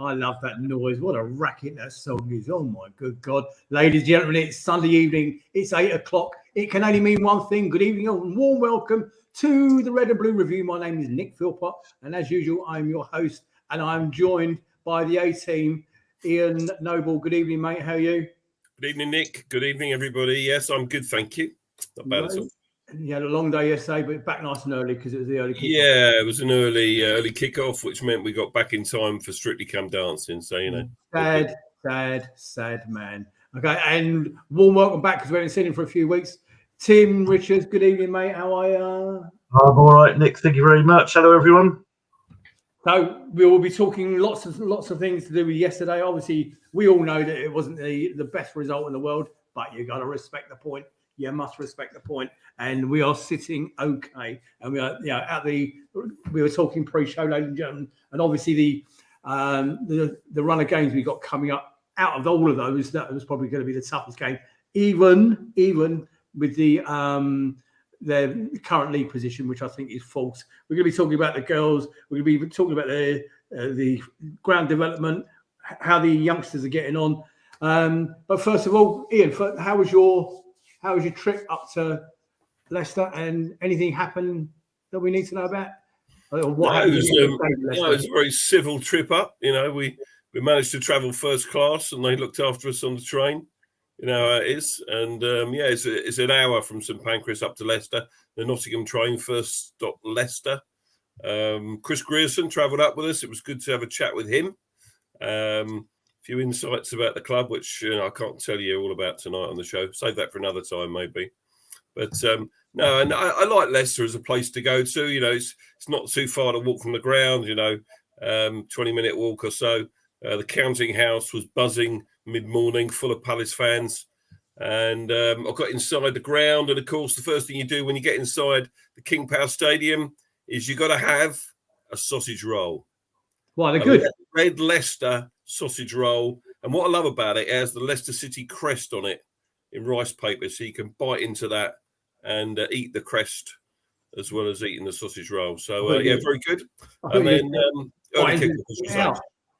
I love that noise. What a racket that song is. Oh, my good God. Ladies and gentlemen, it's Sunday evening. It's 8 o'clock. It can only mean one thing. Good evening and warm welcome to the Red and Blue Review. My name is Nick Philpott, and as usual, I'm your host, and I'm joined by the A-team, Ian Noble. Good evening, mate. How are you? Good evening, Nick. Good evening, everybody. Yes, I'm good, thank you. Not bad at all. You had a long day yesterday, but back nice and early because it was the early kickoff. Yeah, it was an early kickoff, which meant we got back in time for Strictly Come Dancing. So, you know. Sad man. Okay, and warm welcome back because we haven't seen him for a few weeks. Tim Richards, good evening, mate. How are you? I'm all right, Nick. Thank you very much. Hello, everyone. So we will be talking lots of things to do with yesterday. Obviously, we all know that it wasn't the best result in the world, but you got to respect the point. You must respect the point. And we are sitting okay. And we are, we were talking pre-show, ladies and gentlemen, and obviously the run of games we got coming up. Out of all of those, that was probably going to be the toughest game, even with the their current league position, which I think is false. We're going to be talking about the girls. We're going to be talking about the ground development, how the youngsters are getting on. But first of all, Ian, how was your trip up to Leicester, and anything happened that we need to know about? It was a very civil trip up. You know, we managed to travel first class, and they looked after us on the train. You know how it is. And, it's an hour from St Pancras up to Leicester. The Nottingham train first stopped Leicester. Chris Grierson travelled up with us. It was good to have a chat with him. A few insights about the club, which I can't tell you all about tonight on the show. Save that for another time, maybe. But, no, and I like Leicester as a place to go to. You know, it's not too far to walk from the ground, 20-minute walk or so. The counting house was buzzing mid-morning, full of Palace fans. And I got inside the ground. And, of course, the first thing you do when you get inside the King Power Stadium is you got to have a sausage roll. Well, they're good. Red Leicester sausage roll. And what I love about it, it has the Leicester City crest on it in rice paper. So you can bite into that and eat the crest as well as eating the sausage roll. So, very good. And then early kickoff, as you say.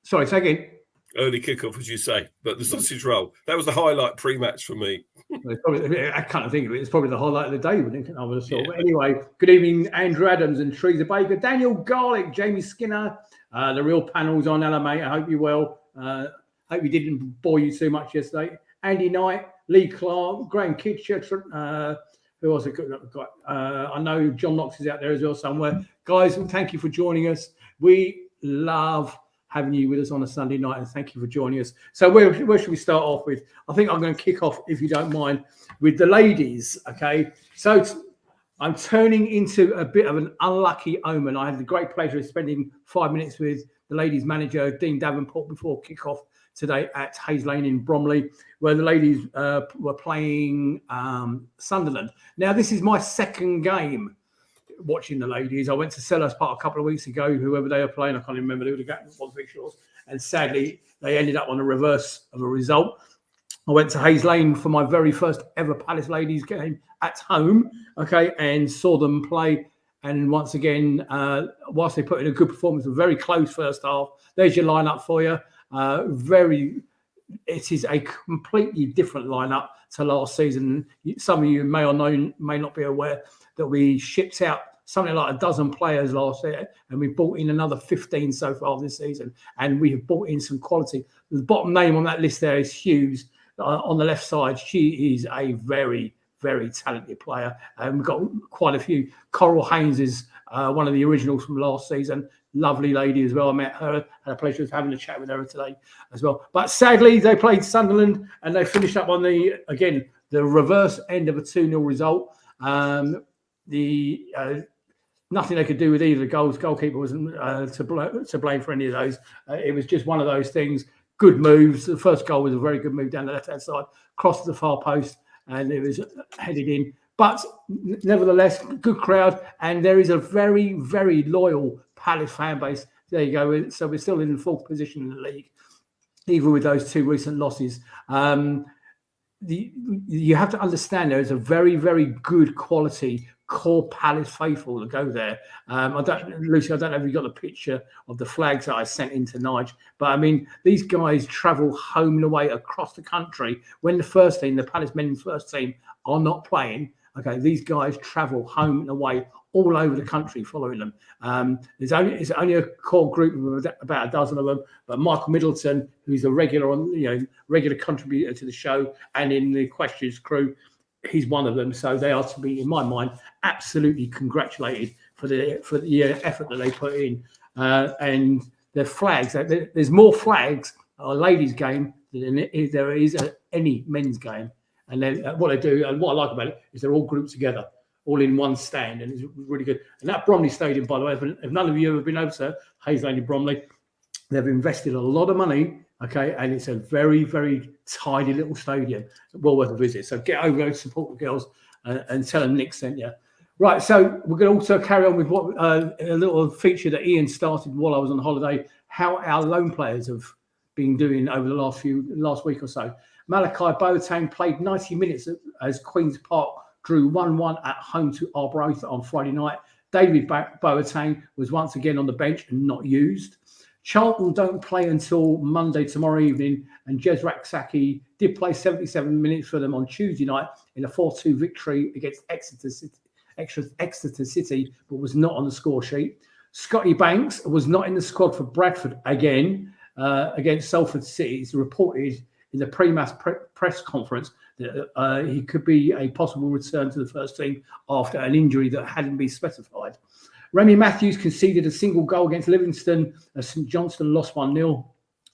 Sorry, say again. Early kickoff, as you say. But the sausage roll, that was the highlight pre-match for me. I can't think of it. It's probably the highlight of the day, wouldn't it? I would have thought. Yeah. But anyway, good evening, Andrew Adams and Teresa Baker, Daniel Garlick, Jamie Skinner. The real panel's on. Hello, mate. I hope you're well. Hope we didn't bore you too much yesterday. Andy Knight, Lee Clark, Graham Kitcher. Who else have got? I know John Knox is out there as well somewhere. Guys, thank you for joining us. We love having you with us on a Sunday night, and thank you for joining us. So where should we start off with? I think I'm going to kick off, if you don't mind, with the ladies, okay? So I'm turning into a bit of an unlucky omen. I had the great pleasure of spending 5 minutes with the ladies' manager, Dean Davenport, before kickoff today at Hayes Lane in Bromley, where the ladies were playing Sunderland. Now, this is my second game watching the ladies. I went to Sellers Park a couple of weeks ago, whoever they were playing. I can't remember who the game was, and sadly, they ended up on the reverse of a result. I went to Hayes Lane for my very first ever Palace ladies game at home, okay, and saw them play. And once again, whilst they put in a good performance, a very close first half, there's your lineup for you. It is a completely different lineup to last season. Some of you may not be aware that we shipped out something like a dozen players last year, and we brought in another 15 so far this season, and we have brought in some quality. The bottom name on that list there is Hughes. On the left side, she is a very, very talented player, and we've got quite a few. Coral Haynes is one of the originals from last season. Lovely lady as well. I met her, had a pleasure of having a chat with her today as well. But sadly, they played Sunderland and they finished up on the reverse end of a 2-0 result. Nothing they could do with either the goals. Goalkeeper wasn't to blame for any of those. It was just one of those things. Good moves. The first goal was a very good move down the left-hand side, crossed the far post, and it was headed in. But nevertheless, good crowd, and there is a very, very loyal Palace fan base. There you go. So we're still in the fourth position in the league, even with those two recent losses. You have to understand there is a very, very good quality core Palace faithful to go there. Lucy, I don't know if you got the picture of the flags that I sent in to Nige, but I mean, these guys travel home and away across the country. When the first team, the Palace men's first team, are not playing, okay, these guys travel home and away all over the country following them. It's only a core group of about a dozen of them, but Michael Middleton, who's a regular contributor to the show and in the questions crew, he's one of them. So they are to be, in my mind, absolutely congratulated for the effort that they put in. And the flags, there's more flags at a ladies' game than there is at any men's game. And then what they do, and what I like about it, is they're all grouped together, all in one stand, and it's really good. And that Bromley Stadium, by the way, if none of you have been over to Hayes Lane in Bromley, they've invested a lot of money, okay, and it's a very, very tidy little stadium, well worth a visit. So get over there, support the girls, and tell them Nick sent you. Right, so we're going to also carry on with what a little feature that Ian started while I was on holiday, how our loan players have been doing over the last week or so. Malachi Boateng played 90 minutes as Queen's Park drew 1-1 at home to Arbroath on Friday night. David Boateng was once again on the bench and not used. Charlton don't play until Monday tomorrow evening, and Jezrak Saki did play 77 minutes for them on Tuesday night in a 4-2 victory against Exeter City, but was not on the score sheet. Scotty Banks was not in the squad for Bradford again against Salford City. It's reported in the pre-match press conference that he could be a possible return to the first team after an injury that hadn't been specified. Remy Matthews conceded a single goal against Livingston as St Johnstone lost 1-0.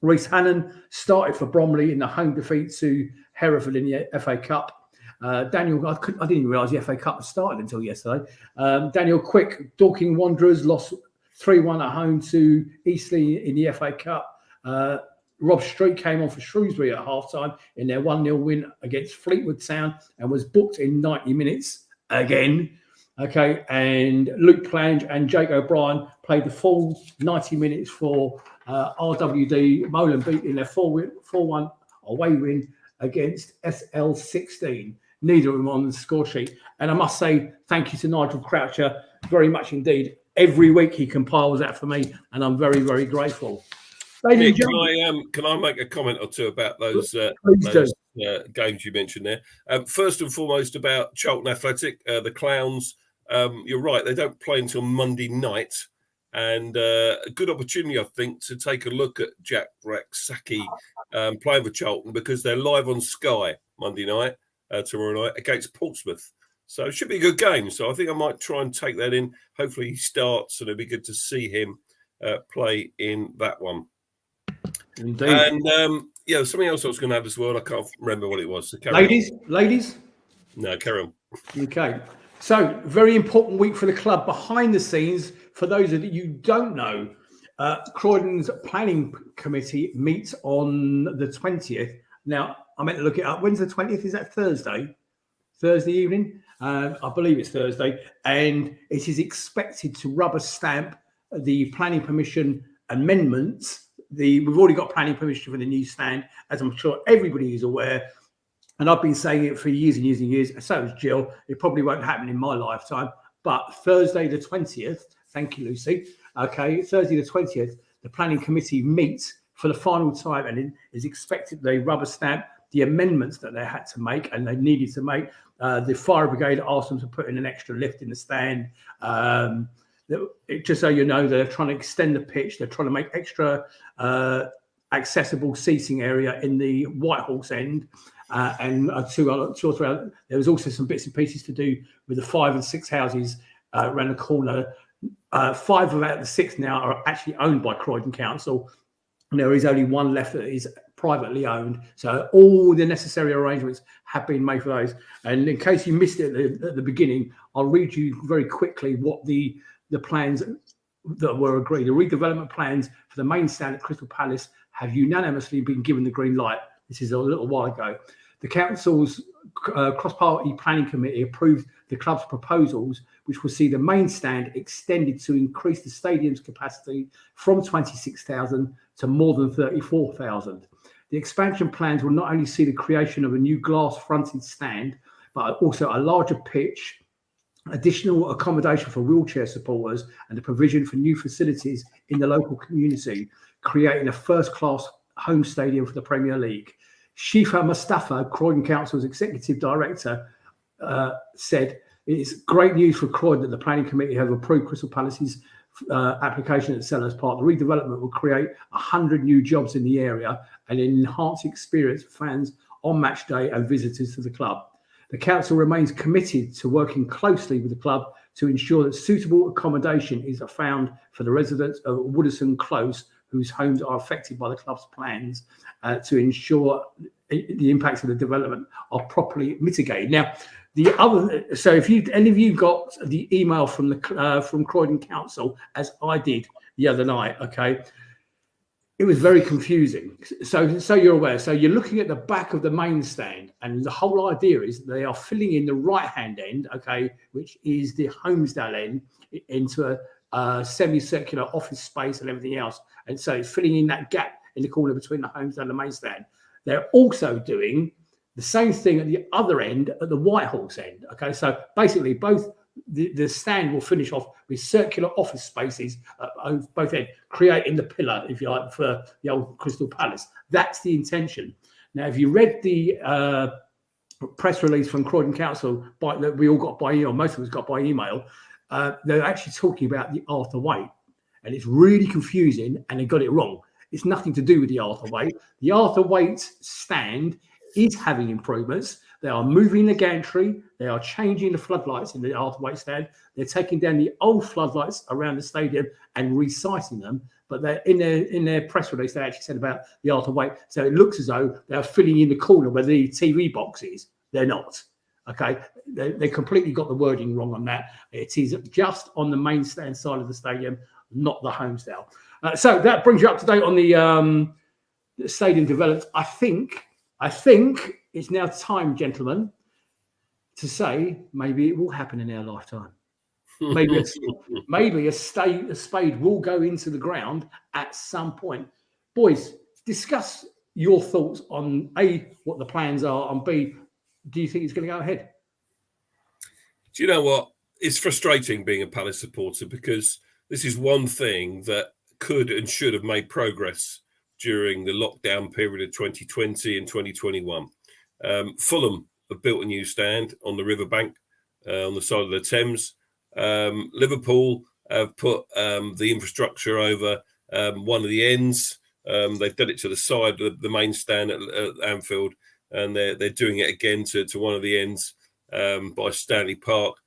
Reece Hannon started for Bromley in the home defeat to Hereford in the FA Cup. I didn't even realise the FA Cup had started until yesterday. Daniel Quick, Dorking Wanderers lost 3-1 at home to Eastleigh in the FA Cup. Rob Street came on for Shrewsbury at half-time in their 1-0 win against Fleetwood Town and was booked in 90 minutes again. Okay, and Luke Plange and Jake O'Brien played the full 90 minutes for RWD Molenbeek in their 4-1 away win against SL16. Neither of them on the score sheet. And I must say thank you to Nigel Croucher very much indeed. Every week he compiles that for me, and I'm very, very grateful. Nick, can I make a comment or two about those games you mentioned there? First and foremost about Charlton Athletic, the Clowns. You're right, they don't play until Monday night, and a good opportunity, I think, to take a look at Jack Raksaki playing for Charlton, because they're live on Sky Monday night, tomorrow night, against Portsmouth. So it should be a good game. So I think I might try and take that in. Hopefully he starts, and it'll be good to see him play in that one. Indeed. And something else I was going to have as well. I can't remember what it was. So ladies. No, carry on. Okay. So very important week for the club. Behind the scenes, for those of you who don't know, Croydon's planning committee meets on the 20th. Now I meant to look it up. When's the 20th? Is that Thursday? Thursday evening? I believe it's Thursday, and it is expected to rubber stamp the planning permission amendments. We've already got planning permission for the new stand, as I'm sure everybody is aware. And I've been saying it for years and years and years. So has Jill. It probably won't happen in my lifetime. But Thursday the 20th, thank you, Lucy. Okay, Thursday the 20th, the planning committee meets for the final time, and it is expected they rubber stamp the amendments that they had to make and they needed to make. The fire brigade asked them to put in an extra lift in the stand. Just so you know, they're trying to extend the pitch. They're trying to make extra accessible seating area in the White Horse end. And two or three other, there was also some bits and pieces to do with the 5 and 6 houses around the corner. 5 of out the 6 now are actually owned by Croydon Council. And there is only one left that is privately owned. So all the necessary arrangements have been made for those. And in case you missed it at the beginning, I'll read you very quickly what the plans that were agreed. The redevelopment plans for the main stand at Crystal Palace have unanimously been given the green light. This is a little while ago. The council's cross-party planning committee approved the club's proposals, which will see the main stand extended to increase the stadium's capacity from 26,000 to more than 34,000. The expansion plans will not only see the creation of a new glass-fronted stand, but also a larger pitch, additional accommodation for wheelchair supporters, and the provision for new facilities in the local community, creating a first-class home stadium for the Premier League. Shifa Mustafa, Croydon Council's Executive Director, said, "It's great news for Croydon that the Planning Committee have approved Crystal Palace's application at Sellers Park. The redevelopment will create 100 new jobs in the area and enhance experience for fans on match day and visitors to the club. The council remains committed to working closely with the club to ensure that suitable accommodation is found for the residents of Woodison Close, whose homes are affected by the club's plans, to ensure the impacts of the development are properly mitigated." Now, so if any of you got the email from from Croydon Council, as I did the other night, okay, it was very confusing. So you're aware. So you're looking at the back of the main stand, and the whole idea is they are filling in the right-hand end, okay, which is the Homesdale end, into a semicircular office space and everything else. And so it's filling in that gap in the corner between the Homesdale and the main stand. They're also doing the same thing at the other end, at the Whitehorse end. Okay, so basically both the stand will finish off with circular office spaces on both ends, creating the pillar, if you like, for the old Crystal Palace. That's the intention. Now, if you read the press release from Croydon Council that we all got by email, most of us got by email, they're actually talking about the Arthur Waite, and it's really confusing, and they got it wrong. It's nothing to do with the Arthur Waite. The Arthur Waite stand is having improvements. They are moving the gantry. They are changing the floodlights in the Arthur Waite stand. They're taking down the old floodlights around the stadium and resiting them. But they're in their press release, they actually said about the Arthur Waite. So it looks as though they're filling in the corner where the TV box is. They're not. Okay, they completely got the wording wrong on that. It is just on the main stand side of the stadium, not the Homesdale. So that brings you up to date on the stadium development. I think it's now time, gentlemen, to say maybe it will happen in our lifetime. Maybe a spade will go into the ground at some point. Boys, discuss your thoughts on A, what the plans are, and B, do you think it's going to go ahead? Do you know what? It's frustrating being a Palace supporter, because this is one thing that could and should have made progress during the lockdown period of 2020 and 2021. Fulham have built a new stand on the riverbank on the side of the Thames. Liverpool have put the infrastructure over one of the ends. They've done it to the side of the main stand at Anfield, and they're doing it again to one of the ends by Stanley Park.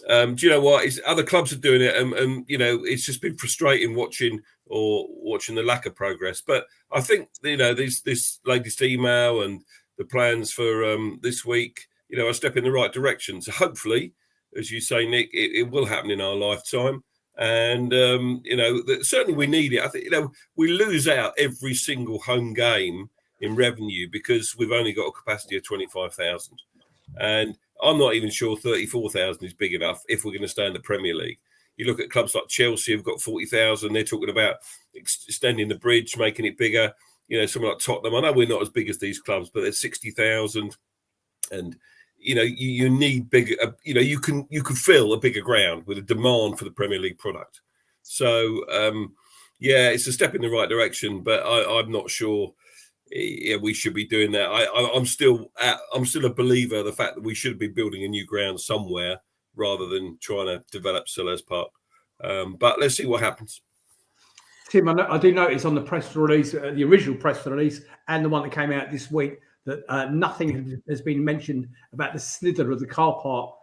Do you know what? Other clubs are doing it, and you know, it's just been frustrating watching the lack of progress. But I think, you know, this latest email and the plans for this week, you know, are a step in the right direction. So hopefully, as you say, Nick, it will happen in our lifetime. And you know, certainly we need it. I think, you know, we lose out every single home game in revenue because we've only got a capacity of 25,000, and I'm not even sure 34,000 is big enough if we're going to stay in the Premier League. You look at clubs like Chelsea have got 40,000. They're talking about extending the bridge, making it bigger. You know, someone like Tottenham, I know we're not as big as these clubs, but they're 60,000. And, you know, you need bigger, you know, you can fill a bigger ground with a demand for the Premier League product. So, yeah, it's a step in the right direction, but I'm not sure we should be doing that. I'm still a believer of the fact that we should be building a new ground somewhere rather than trying to develop Sellers Park. But let's see what happens. Tim, I do notice on the press release, the original press release, and the one that came out this week, that nothing has been mentioned about the slither of the car park,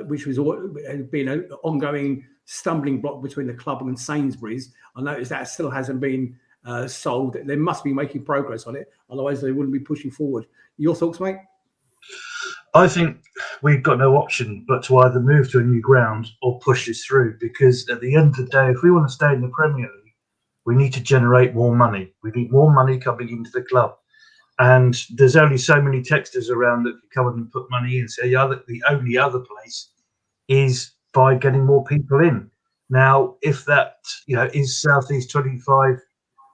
which has been an ongoing stumbling block between the club and Sainsbury's. I noticed that still hasn't been solved. They must be making progress on it, otherwise they wouldn't be pushing forward. Your thoughts, mate? I think we've got no option but to either move to a new ground or push this through, because at the end of the day, if we want to stay in the Premier League, we need to generate more money. We need more money coming into the club. And there's only so many texters around that can come and put money in. So the only other place is by getting more people in. Now, if that, you know, is Southeast 25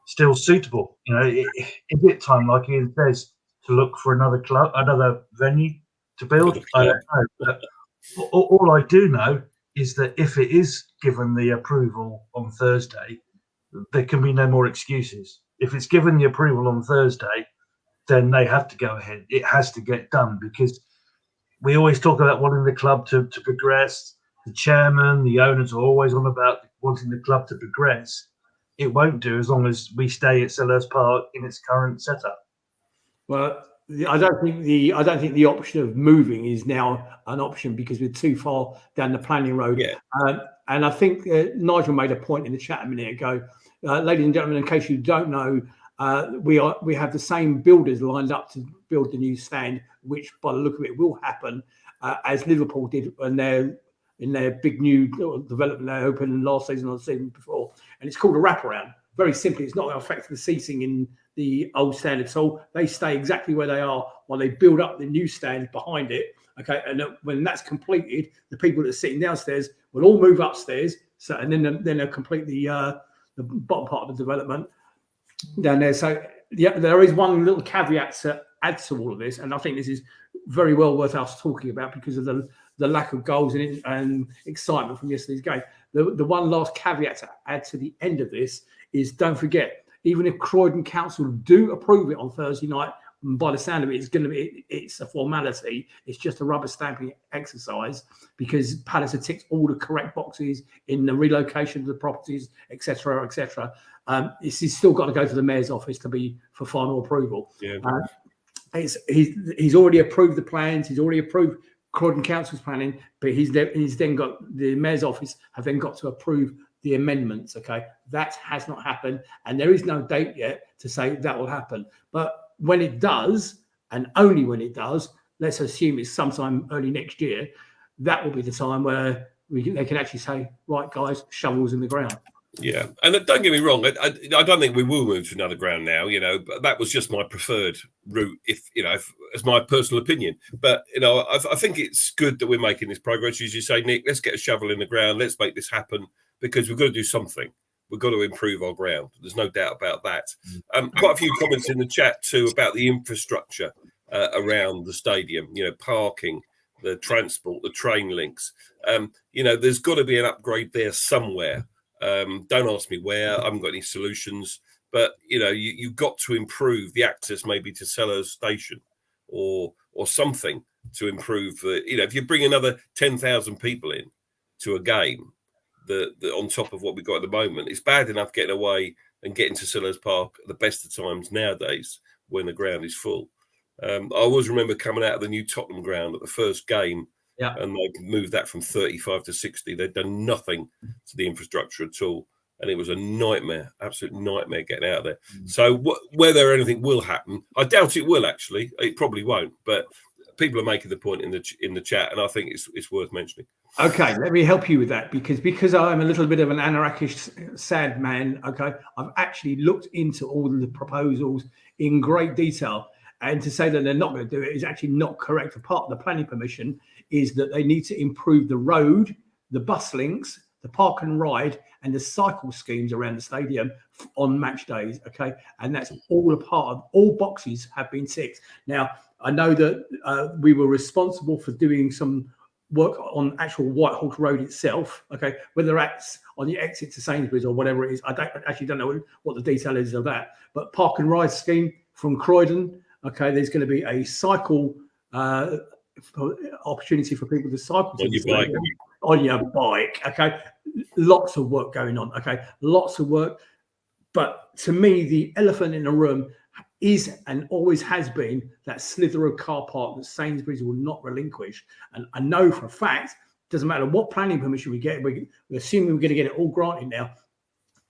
still suitable? You know, is it time, like Ian says, to look for another club, another venue to build? I don't know. But All I do know is that if it is given the approval on Thursday, there can be no more excuses. If it's given the approval on Thursday, then they have to go ahead. It has to get done, because we always talk about wanting the club to progress. The chairman, the owners are always on about wanting the club to progress. It won't do as long as we stay at Selhurst Park in its current setup. Well, I don't think the option of moving is now an option, because we're too far down the planning road. Yeah. And I think Nigel made a point in the chat a minute ago. Ladies and gentlemen, in case you don't know, we have the same builders lined up to build the new stand, which by the look of it will happen, as Liverpool did in their big new development they opened last season or the season before. And it's called a wraparound. Very simply, it's not going to affect the seating in the old stand at all. They stay exactly where they are while they build up the new stand behind it. Okay, and when that's completed, the people that are sitting downstairs will all move upstairs. So, and then they'll complete the bottom part of the development down there. So yeah, there is one little caveat to add to all of this, and I think this is very well worth us talking about because of the lack of goals and excitement from yesterday's game. The one last caveat to add to the end of this is, don't forget, even if Croydon Council do approve it on Thursday night, by the sound of it, it's a formality. It's just a rubber stamping exercise, because Palace have ticked all the correct boxes in the relocation of the properties, etc., etc. It's still got to go to the mayor's office for final approval. Yeah. He's already approved the plans. He's already approved Croydon Council's planning, but he's then got the mayor's office have then got to approve the amendments. Okay, that has not happened, and there is no date yet to say that will happen. But when it does, and only when it does, let's assume it's sometime early next year, that will be the time where they can actually say, right, guys, shovels in the ground. Yeah, and don't get me wrong, I don't think we will move to another ground now. But that was just my preferred route, if as my personal opinion. But I think it's good that we're making this progress. As you say, Nick, let's get a shovel in the ground. Let's make this happen, because we've got to do something. We've got to improve our ground. There's no doubt about that. Quite a few comments in the chat too about the infrastructure around the stadium. Parking, the transport, the train links. There's got to be an upgrade there somewhere. Don't ask me where. I haven't got any solutions. But you've got to improve the access, maybe to Selhurst Station, or something to improve. If you bring another 10,000 people in to a game, the on top of what we've got at the moment, it's bad enough getting away and getting to Selhurst Park at the best of times nowadays when the ground is full. I always remember coming out of the new Tottenham ground at the first game, and they moved that from 35 to 60. They'd done nothing to the infrastructure at all, and it was a nightmare, absolute nightmare getting out of there. So whether anything will happen, I doubt it will. Actually, it probably won't. But people are making the point in the chat, and I think it's worth mentioning. Okay, let me help you with that, because I'm a little bit of an anarchic sad man. Okay, I've actually looked into all of the proposals in great detail, and to say that they're not going to do it is actually not correct. A part of the planning permission is that they need to improve the road, the bus links, the park and ride, and the cycle schemes around the stadium on match days. Okay, and that's all a part of all boxes have been ticked. Now, I know that we were responsible for doing some work on actual Whitehall Road itself. Okay, whether that's on the exit to Sainsbury's or whatever it is, I don't know what the detail is of that. But park and ride scheme from Croydon. Okay, there's going to be a cycle opportunity for people to cycle to on your bike. Okay, lots of work going on. Okay, lots of work. But to me, the elephant in the room is and always has been that slither of car park that Sainsbury's will not relinquish. And I know for a fact, doesn't matter what planning permission we get, we're assuming we're going to get it all granted now.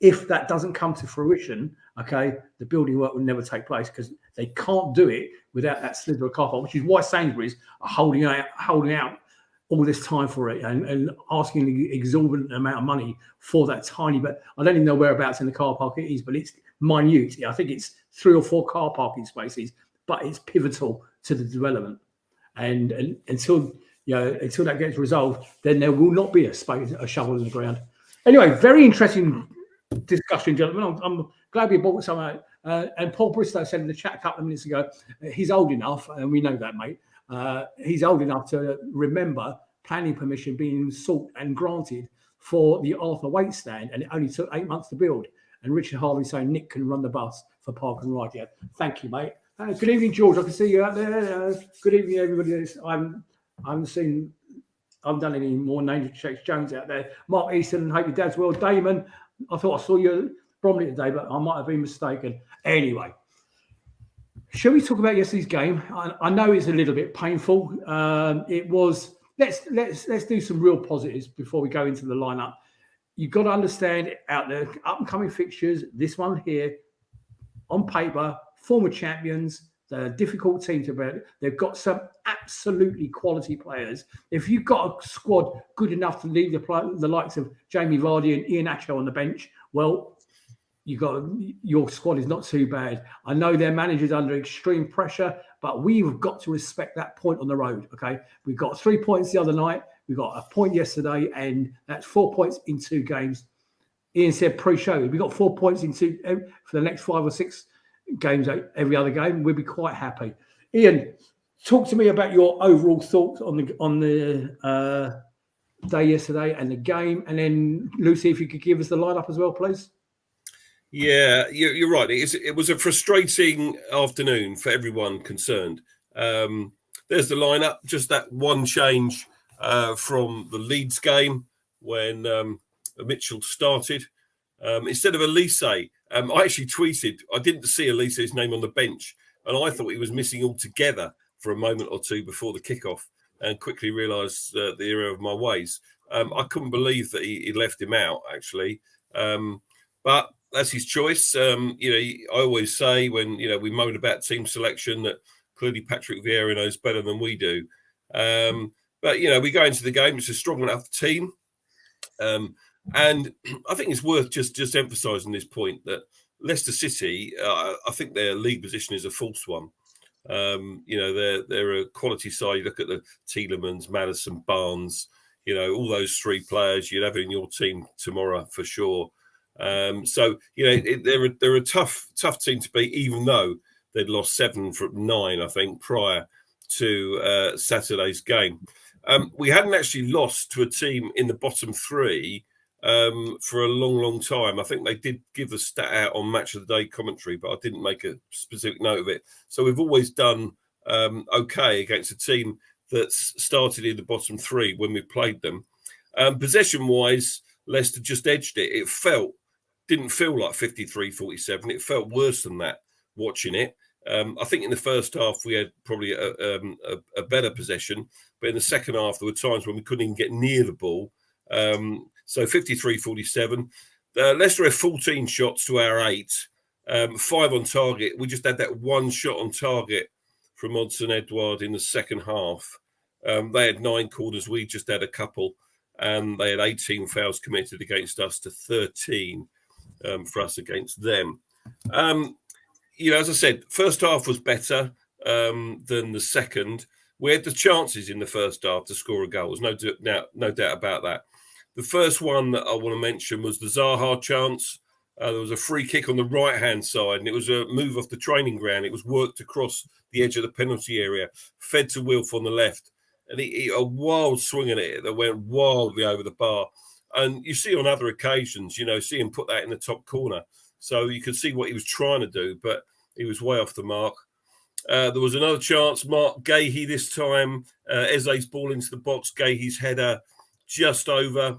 If that doesn't come to fruition, okay, the building work will never take place, because they can't do it without that slither of car park, which is why Sainsbury's are holding out all this time for it and asking an exorbitant amount of money for that tiny, but I don't even know whereabouts in the car park it is, but it's minute. I think it's 3 or 4 car parking spaces, but it's pivotal to the development. And until that gets resolved, then there will not be a shovel in the ground. Anyway, very interesting discussion, gentlemen. I'm glad we brought some out. And Paul Bristow said in the chat a couple of minutes ago, he's old enough, and we know that, mate. He's old enough to remember planning permission being sought and granted for the Arthur Waite stand, and it only took 8 months to build. And Richard Harvey saying Nick can run the bus for Park and Ride. Yeah, thank you, mate. Good evening, George. I can see you out there. Good evening, everybody. I haven't done any more name checks. Jones out there. Mark Easton, hope your dad's well. Damon, I thought I saw you at Bromley today, but I might have been mistaken. Anyway, shall we talk about yesterday's game? I know it's a little bit painful. It was. Let's do some real positives before we go into the lineup. You've got to understand out there, up and coming fixtures. This one here, on paper, former champions. They're a difficult team to beat. They've got some absolutely quality players. If you've got a squad good enough to leave the likes of Jamie Vardy and Ian Atcho on the bench, well, your squad is not too bad. I know their manager's under extreme pressure, but we've got to respect that point on the road. Okay, we got 3 points the other night. We got a point yesterday, and that's 4 points in 2 games. Ian said pre-show we got 4 points in 2 for the next 5 or 6 games. Every other game, we'll be quite happy. Ian, talk to me about your overall thoughts on the day yesterday and the game, and then Lucy, if you could give us the lineup as well, please. Yeah, you're right. It was a frustrating afternoon for everyone concerned. There's the lineup, just that one change from the Leeds game when Mitchell started. Instead of Elise, I actually tweeted, I didn't see Elise's name on the bench, and I thought he was missing altogether for a moment or two before the kickoff, and quickly realised the error of my ways. I couldn't believe that he left him out, actually. But that's his choice. I always say when, we moan about team selection that clearly Patrick Vieira knows better than we do. But, we go into the game, it's a strong enough team. And I think it's worth just emphasising this point that Leicester City, I think their league position is a false one. They're a quality side. You look at the Tielemans, Maddison, Barnes, all those 3 players, you'd have it in your team tomorrow for sure. So they're a tough team to beat, even though they'd lost 7 from 9, I think, prior to Saturday's game. We hadn't actually lost to a team in the bottom 3 for a long time. I think they did give the stat out on Match of the Day commentary, but I didn't make a specific note of it. So we've always done okay against a team that's started in the bottom 3 when we played them. Possession-wise, Leicester just edged it. It didn't feel like 53-47. It felt worse than that watching it. I think in the first half we had probably a better possession, but in the second half there were times when we couldn't even get near the ball. So 53-47. Leicester had 14 shots to our 8, 5 on target. We just had that one shot on target from Odsonne Edouard in the second half. They had 9 corners. We just had a couple. And they had 18 fouls committed against us to 13 for us against them. As I said, first half was better than the second. We had the chances in the first half to score a goal. There's no doubt about that. The first one that I want to mention was the Zaha chance. There was a free kick on the right-hand side, and it was a move off the training ground. It was worked across the edge of the penalty area, fed to Wilf on the left, and he a wild swing at it that went wildly over the bar. And you see on other occasions, see him put that in the top corner. So you could see what he was trying to do, but he was way off the mark. There was another chance. Mark Gahey this time. Eze's ball into the box. Gahey's header just over.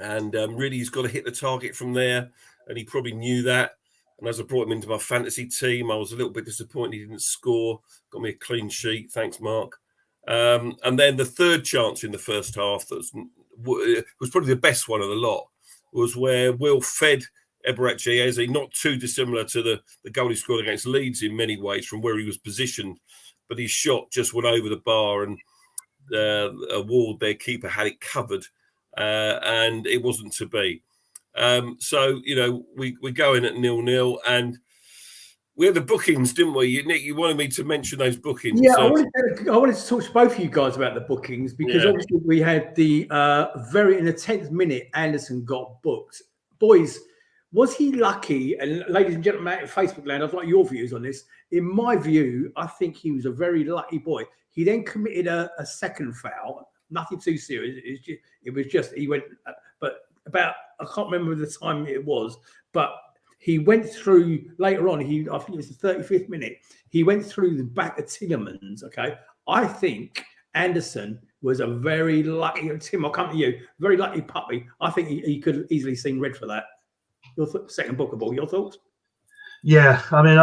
And really, he's got to hit the target from there. And he probably knew that. And as I brought him into my fantasy team, I was a little bit disappointed he didn't score. Got me a clean sheet. Thanks, Mark. And then the third chance in the first half that was probably the best one of the lot was where Will fed Eberechi Eze, not too dissimilar to the goal he scored against Leeds in many ways from where he was positioned, but his shot just went over the bar and Ward, their keeper, had it covered and it wasn't to be. So, we go in at 0-0 and we had the bookings, didn't we? Nick, you wanted me to mention those bookings. Yeah, I wanted to talk to both of you guys about the bookings because obviously we had the in the 10th minute, Anderson got booked. Boys, was he lucky? And ladies and gentlemen at Facebook land, I'd like your views on this. In my view, I think he was a very lucky boy. He then committed a second foul, nothing too serious. It was just he went, but about I can't remember the time it was, but he went through later on. I think it was the 35th minute. He went through the back of Tillerman's. Okay, I think Anderson was a very lucky Tim. I'll come to you. Very lucky puppy. I think he could have easily seen red for that. Your second bookable. Your thoughts? Yeah, I mean,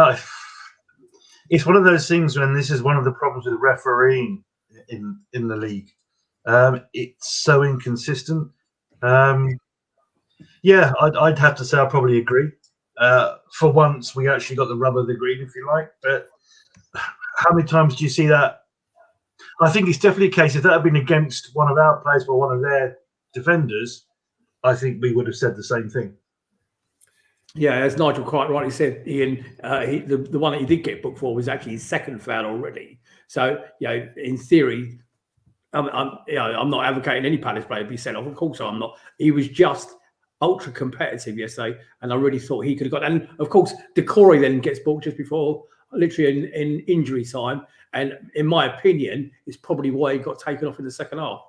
it's one of those things when this is one of the problems with refereeing in the league. It's so inconsistent. Yeah, I'd have to say I probably agree. For once, we actually got the rub of the green, if you like. But how many times do you see that? I think it's definitely a case if that had been against one of our players or one of their defenders, I think we would have said the same thing. Yeah, as Nigel quite rightly said, Ian, the one that he did get booked for was actually his second foul already. So, in theory, I'm not advocating any Palace player be sent off. Of course, I'm not. He was just ultra competitive yesterday, and I really thought he could have got. And of course, Decore then gets booked just before, literally in injury time. And in my opinion, it's probably why he got taken off in the second half.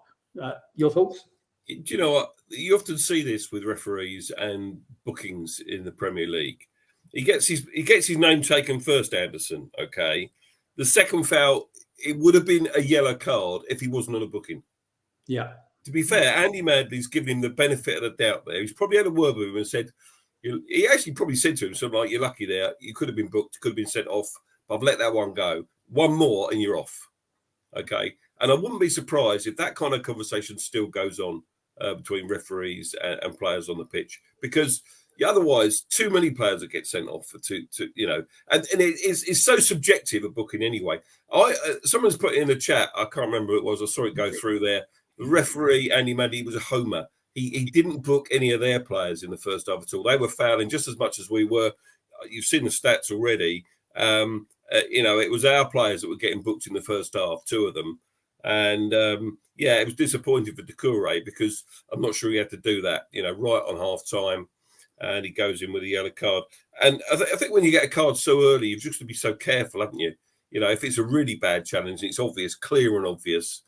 Your thoughts? Do you know what? You often see this with referees and bookings in the Premier League. He gets his name taken first, Anderson. Okay, the second foul, it would have been a yellow card if he wasn't on a booking. Yeah. To be fair, Andy Madley's giving him the benefit of the doubt there. He's probably had a word with him and said, he actually probably said to him something like, "You're lucky there. You could have been booked, could have been sent off, but I've let that one go. One more and you're off." Okay, and I wouldn't be surprised if that kind of conversation still goes on between referees and players on the pitch, because otherwise too many players that get sent off for and it's so subjective a booking anyway. Someone's put in the chat, I can't remember who it was, I saw it go through there. The referee, Andy Madley, was a homer. He didn't book any of their players in the first half at all. They were fouling just as much as we were. You've seen the stats already. It was our players that were getting booked in the first half, two of them. And it was disappointing for Decore because I'm not sure he had to do that, right on half time. And he goes in with a yellow card. And I think when you get a card so early, you've just got to be so careful, haven't you? If it's a really bad challenge, it's obvious, clear and obvious,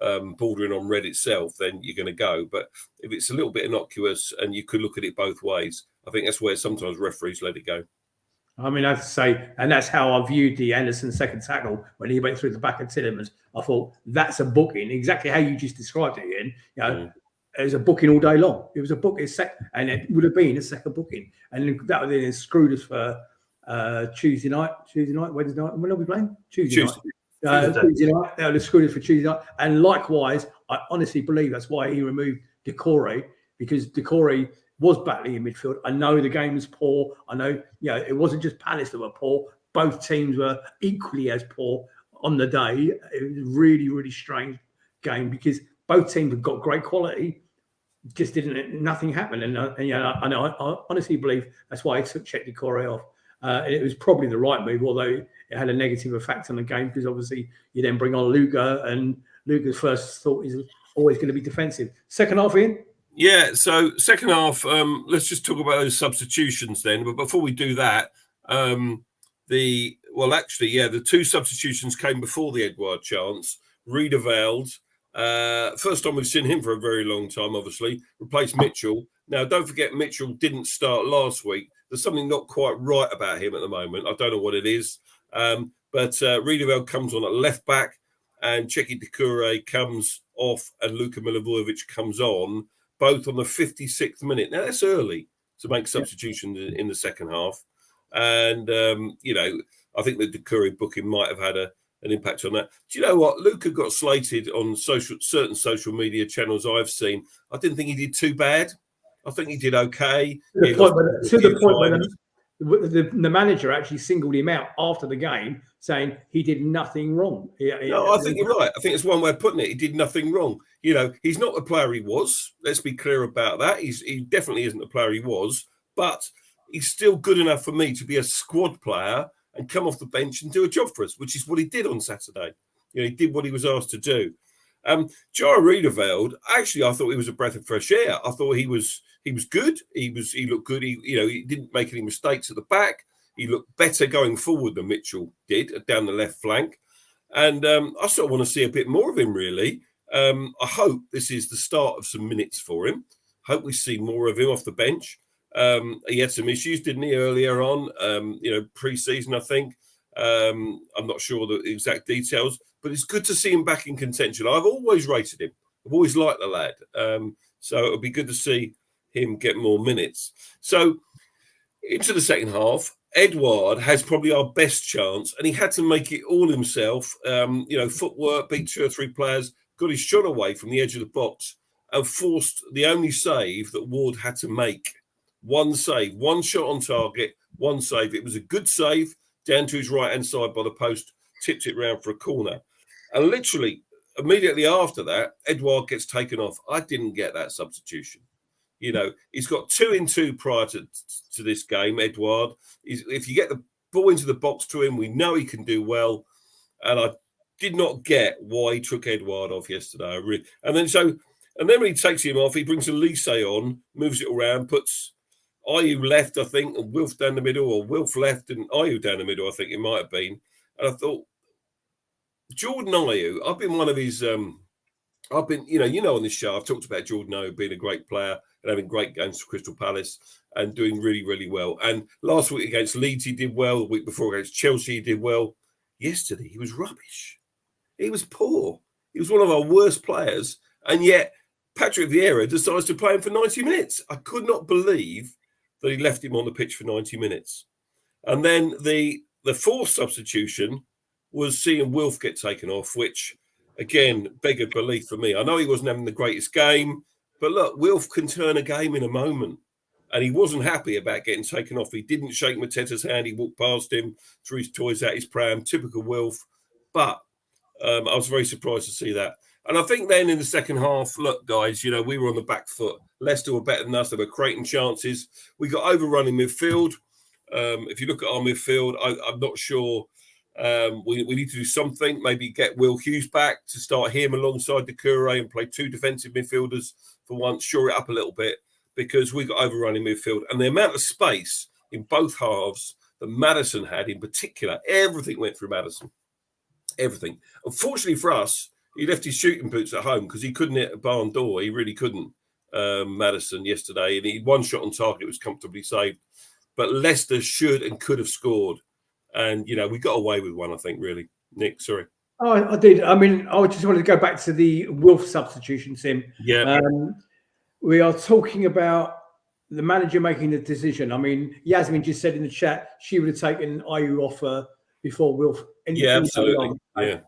bordering on red itself, then you're going to go. But if it's a little bit innocuous and you could look at it both ways, I think that's where sometimes referees let it go. I mean, I have to say, and that's how I viewed the Anderson second tackle when he went through the back of Tillerman's. I thought that's a booking, exactly how you just described it, Ian. It was a booking all day long. It was a book, and it would have been a second booking, and that would have screwed us for Tuesday night, Wednesday night. When are we playing? Tuesday night. Tuesday night. That would have screwed us for Tuesday night. And likewise, I honestly believe that's why he removed Decore, because Decore was battling in midfield. I know the game was poor. I know, it wasn't just Palace that were poor. Both teams were equally as poor on the day. It was a really, really strange game because both teams have got great quality. Just nothing happened. And I honestly believe that's why he took Decore off. It was probably the right move, although it had a negative effect on the game because obviously you then bring on Luca, and Luca's first thought is always going to be defensive. Second half, Ian? Yeah, so second half, let's just talk about those substitutions then. But before we do that, the two substitutions came before the Edouard chance. Riedewald, first time we've seen him for a very long time, obviously, replaced Mitchell. Now, don't forget, Mitchell didn't start last week. There's something not quite right about him at the moment. I don't know what it is. But Riedewald comes on at left back, and Čeki Decore comes off, and Luka Milivojevic comes on, both on the 56th minute. Now, that's early to make substitutions in the second half. And, I think the Decore booking might have had an impact on that. Do you know what? Luka got slated on certain social media channels I've seen. I didn't think he did too bad. I think he did okay. To the point where the manager actually singled him out after the game, saying he did nothing wrong. I think you're right. I think it's one way of putting it. He did nothing wrong. He's not the player he was. Let's be clear about that. He definitely isn't the player he was, but he's still good enough for me to be a squad player and come off the bench and do a job for us, which is what he did on Saturday. He did what he was asked to do. Jara Riedewald, actually, I thought he was a breath of fresh air. I thought he was good. He looked good. He didn't make any mistakes at the back. He looked better going forward than Mitchell did down the left flank. And I sort of want to see a bit more of him, really. I hope this is the start of some minutes for him. Hope we see more of him off the bench. He had some issues, didn't he, earlier on, pre-season, I think. I'm not sure the exact details, but it's good to see him back in contention. I've always rated him. I've always liked the lad. So it'll be good to see him get more minutes. So into the second half, Edouard has probably our best chance, and he had to make it all himself. Footwork, beat 2 or 3 players, got his shot away from the edge of the box, and forced the only save that Ward had to make. One save, one shot on target, one save. It was a good save down to his right-hand side by the post, tipped it round for a corner. And literally, immediately after that, Edouard gets taken off. I didn't get that substitution. He's got 2 in 2 prior to this game, Edouard. If you get the ball into the box to him, we know he can do well. And I did not get why he took Edouard off yesterday. And then when he takes him off, he brings Elise on, moves it around, puts Ayew left, I think, and Wilf down the middle, or Wilf left and Ayew down the middle, I think it might have been. And I thought, Jordan Ayew, I've been one of his... on this show, I've talked about Jordan Ayew being a great player and having great games for Crystal Palace and doing really, really well. And last week against Leeds, he did well. The week before against Chelsea, he did well. Yesterday, he was rubbish. He was poor. He was one of our worst players. And yet, Patrick Vieira decides to play him for 90 minutes. I could not believe that he left him on the pitch for 90 minutes. And then the fourth substitution was seeing Wilf get taken off, which... again, beggared belief for me. I know he wasn't having the greatest game, but look, Wilf can turn a game in a moment. And he wasn't happy about getting taken off. He didn't shake Mateta's hand. He walked past him, threw his toys at his pram, typical Wilf. But I was very surprised to see that. And I think then in the second half, look, guys, we were on the back foot. Leicester were better than us. They were creating chances. We got overrun in midfield. If you look at our midfield, I'm not sure... we need to do something, maybe get Will Hughes back to start him alongside Doucouré and play 2 defensive midfielders for once, shore it up a little bit, because we got overrun in midfield. And the amount of space in both halves that Maddison had in particular, everything went through Maddison. Everything. Unfortunately for us, he left his shooting boots at home because he couldn't hit a barn door. He really couldn't, Maddison, yesterday. And he one shot on target was comfortably saved. But Leicester should and could have scored. And, we got away with one, I think, really. Nick, sorry. Oh, I did. I mean, I just wanted to go back to the Wilf substitution, Tim. Yeah. We are talking about the manager making the decision. I mean, Yasmin just said in the chat she would have taken Ayew off before Wilf. Yeah, absolutely. Yeah.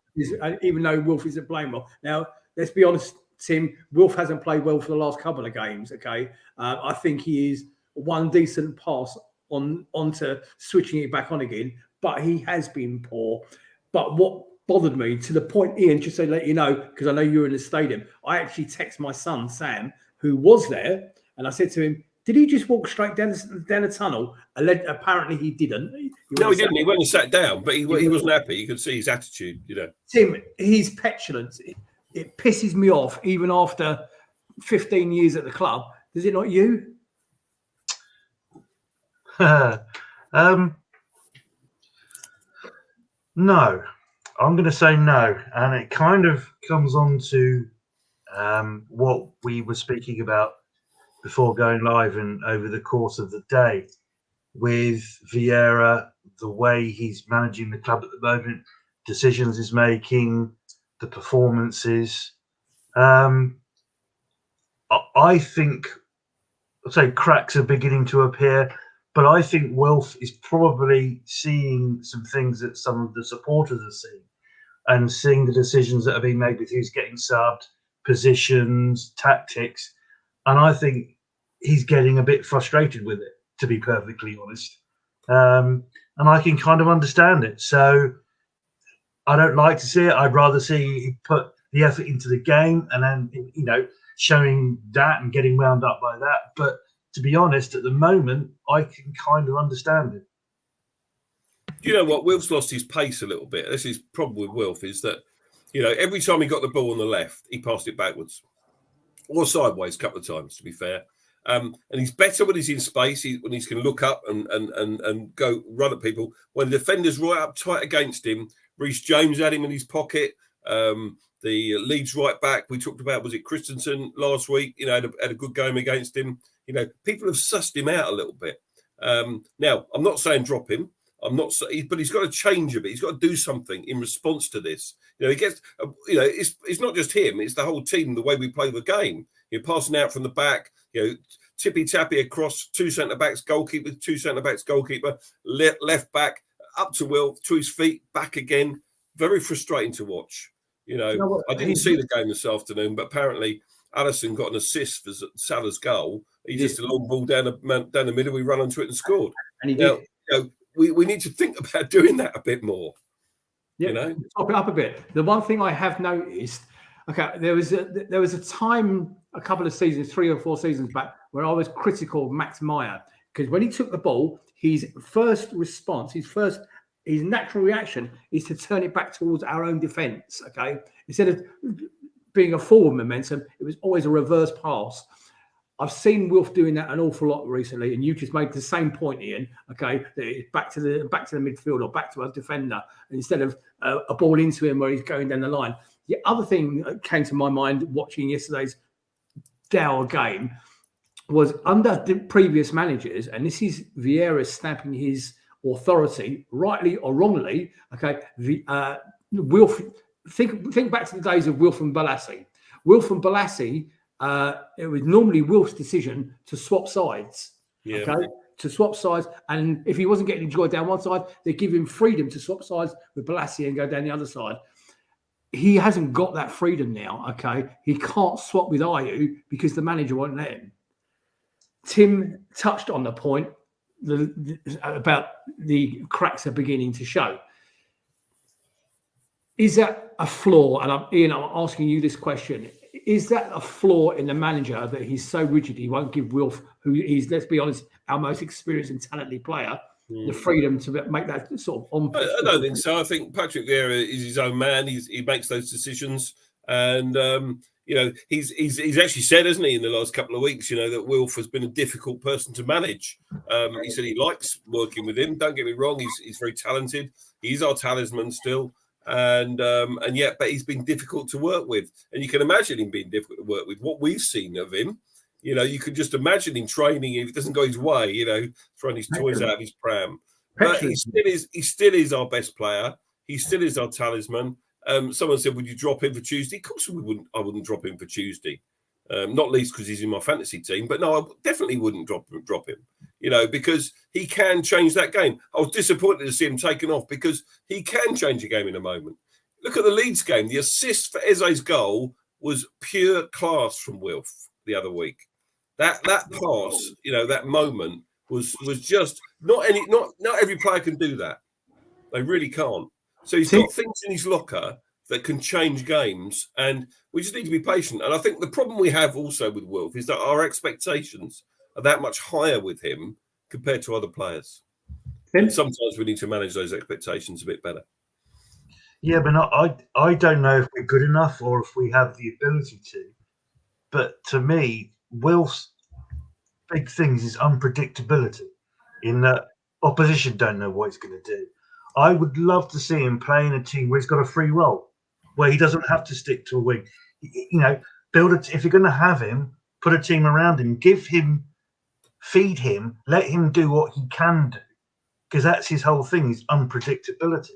Even though Wilf isn't playing well. Now, let's be honest, Tim, Wilf hasn't played well for the last couple of games, okay? I think he is one decent pass onto switching it back on again. But he has been poor. But what bothered me, to the point, Ian, just to let you know, because I know you were in the stadium, I actually texted my son, Sam, who was there, and I said to him, did he just walk straight down the tunnel? Apparently he didn't. He didn't. He went and sat down, but he wasn't happy. You could see his attitude, Tim, his petulance, it pisses me off, even after 15 years at the club. Does it not you? No, I'm going to say no. And it kind of comes on to what we were speaking about before going live and over the course of the day with Vieira, the way he's managing the club at the moment, decisions he's making, the performances. I think, I'd say cracks are beginning to appear. But I think Wilf is probably seeing some things that some of the supporters are seeing and seeing the decisions that are being made with who's getting subbed, positions, tactics. And I think he's getting a bit frustrated with it, to be perfectly honest. And I can kind of understand it. So I don't like to see it. I'd rather see he put the effort into the game and then, showing that and getting wound up by that. But to be honest, at the moment, I can kind of understand it. You know what? Wilf's lost his pace a little bit. This is problem with Wilf is that, every time he got the ball on the left, he passed it backwards or sideways a couple of times, to be fair. And he's better when he's in space, when he can look up and go run at people. When the defender's right up tight against him, Reece James had him in his pocket. The The Leeds right back we talked about, was it Christensen last week? You know, had a good game against him. You know, people have sussed him out a little bit. Now, I'm not saying drop him. But he's got to change a bit. He's got to do something in response to this. You know, he gets. You know, it's not just him. It's the whole team. The way we play the game. You're passing out from the back. You know, tippy tappy across two centre backs, goalkeeper, left back up to Will, to his feet, back again. Very frustrating to watch. You know, I didn't see the game this afternoon, but apparently Alisson got an assist for Salah's goal. He just a long ball down the middle. We ran onto it and scored. And he did. You know, we need to think about doing that a bit more. Yeah, you know, top it up a bit. The one thing I have noticed, okay, there was a time a couple of seasons, 3 or 4 seasons back, where I was critical of Max Meyer, because when he took the ball, his first response, his natural reaction is to turn it back towards our own defence. Okay, instead of being a forward momentum, it was always a reverse pass. I've seen Wilf doing that an awful lot recently, and you just made the same point, Ian. Okay, that it's back to the midfield or back to a defender instead of a ball into him where he's going down the line. The other thing that came to my mind watching yesterday's Dower game was under the previous managers, and this is Vieira stamping his authority, rightly or wrongly. Okay, Wilf. Think back to the days of Wilf and Balassi. Wilf and Balassi. It was normally Wilf's decision to swap sides. Yeah. Okay, to swap sides, and if he wasn't getting enjoyed down one side, they give him freedom to swap sides with Balassi and go down the other side. He hasn't got that freedom now. Okay, he can't swap with Ayew because the manager won't let him. Tim touched on the point about the cracks are beginning to show. Is that a flaw? And Ian, I'm asking you this question. Is that a flaw in the manager that he's so rigid he won't give Wilf, who is, let's be honest, our most experienced and talented player, the freedom to make that sort of on? I don't think so. I think Patrick Vieira is his own man. He makes those decisions, and you know, he's actually said, hasn't he, in the last couple of weeks, you know, that Wilf has been a difficult person to manage. He said he likes working with him. Don't get me wrong; he's very talented. He's our talisman still. And yet, but he's been difficult to work with, and you can imagine him being difficult to work with. What we've seen of him, you know, you can just imagine him training. If it doesn't go his way, you know, throwing his toys out of his pram. But he still is our best player. He still is our talisman. Someone said, "Would you drop him for Tuesday?" Of course, we wouldn't. I wouldn't drop him for Tuesday. Not least because he's in my fantasy team. But no, I definitely wouldn't drop him. You know, because he can change that game. I was disappointed to see him taken off because he can change a game in a moment. Look at the Leeds game. The assist for Eze's goal was pure class from Wilf the other week. That pass, you know, that moment was just not every player can do that. They really can't. So he's got things in his locker that can change games, and we just need to be patient. And I think the problem we have also with Wilf is that our expectations are that much higher with him compared to other players. And sometimes we need to manage those expectations a bit better. Yeah, but I don't know if we're good enough or if we have the ability to. But to me, Wilf's big things is unpredictability, in that opposition don't know what he's going to do. I would love to see him play in a team where he's got a free role, where he doesn't have to stick to a wing. You know, if you're going to have him, put a team around him, feed him, let him do what he can do, because that's his whole thing, is unpredictability.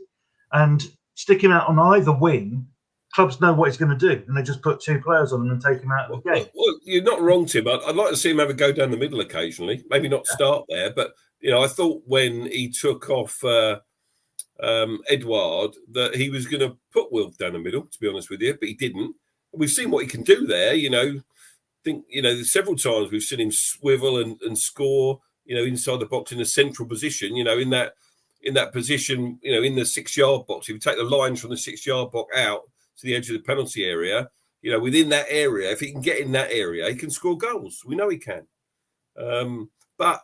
And stick him out on either wing, clubs know what he's going to do, and they just put 2 players on him and take him out of the game. Well, you're not wrong, Tim. I'd like to see him have a go down the middle occasionally. Maybe not start there, but you know, I thought when he took off Edouard that he was going to put Wilf down the middle, to be honest with you, but he didn't. We've seen what he can do there, you know. I think, you know, several times we've seen him swivel and score, you know, inside the box in a central position, you know, in that position, you know, in the 6-yard box. If you take the lines from the 6-yard box out to the edge of the penalty area, you know, within that area, if he can get in that area, he can score goals. We know he can. But